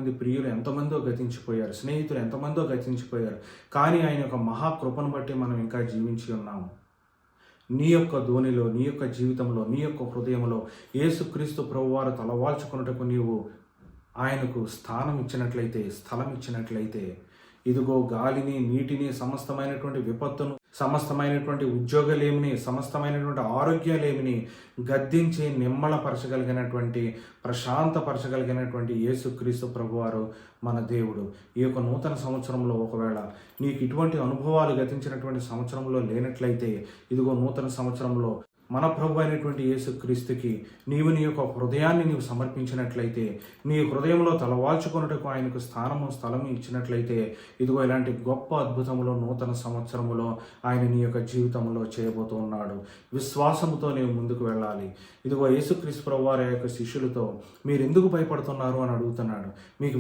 మంది ప్రియులు ఎంతమందో గతించిపోయారు, స్నేహితులు ఎంతమందో గతించిపోయారు. కానీ ఆయన యొక్క మహాకృపను బట్టి మనం ఇంకా జీవించి ఉన్నాము. నీ యొక్క ధోనిలో, నీ యొక్క జీవితంలో, నీ యొక్క హృదయంలో యేసుక్రీస్తు ప్రభువారు తలవాల్చుకున్నటకు నీవు ఆయనకు స్థానం ఇచ్చినట్లయితే, స్థలం ఇచ్చినట్లయితే, ఇదిగో గాలిని, నీటిని, సమస్తమైనటువంటి విపత్తును, సమస్తమైనటువంటి ఉద్యోగలేమిని, సమస్తమైనటువంటి ఆరోగ్యాలేమిని గద్దించి నిమ్మళపరచగలిగినటువంటి, ప్రశాంతపరచగలిగినటువంటి యేసుక్రీస్తు ప్రభువారు మన దేవుడు. ఈ యొక్క నూతన సంవత్సరంలో ఒకవేళ నీకు ఇటువంటి అనుభవాలు గతించినటువంటి సంవత్సరంలో లేనట్లయితే, ఇదిగో నూతన సంవత్సరంలో మన ప్రభు అయినటువంటి యేసుక్రీస్తుకి నీవు నీ యొక్క హృదయాన్ని నీవు సమర్పించినట్లయితే, నీ హృదయంలో తలవాల్చుకొనుటకు ఆయనకు స్థలము ఇచ్చినట్లయితే, ఇదిగో ఇలాంటి గొప్ప అద్భుతములో నూతన సంవత్సరములో ఆయన నీ యొక్క జీవితంలో చేయబోతూ ఉన్నాడు. విశ్వాసముతో నీవు ముందుకు వెళ్ళాలి. ఇదిగో యేసుక్రీస్తు ప్రభువారి యొక్క శిష్యులతో మీరు ఎందుకు భయపడుతున్నారు అని అడుగుతున్నాడు. మీకు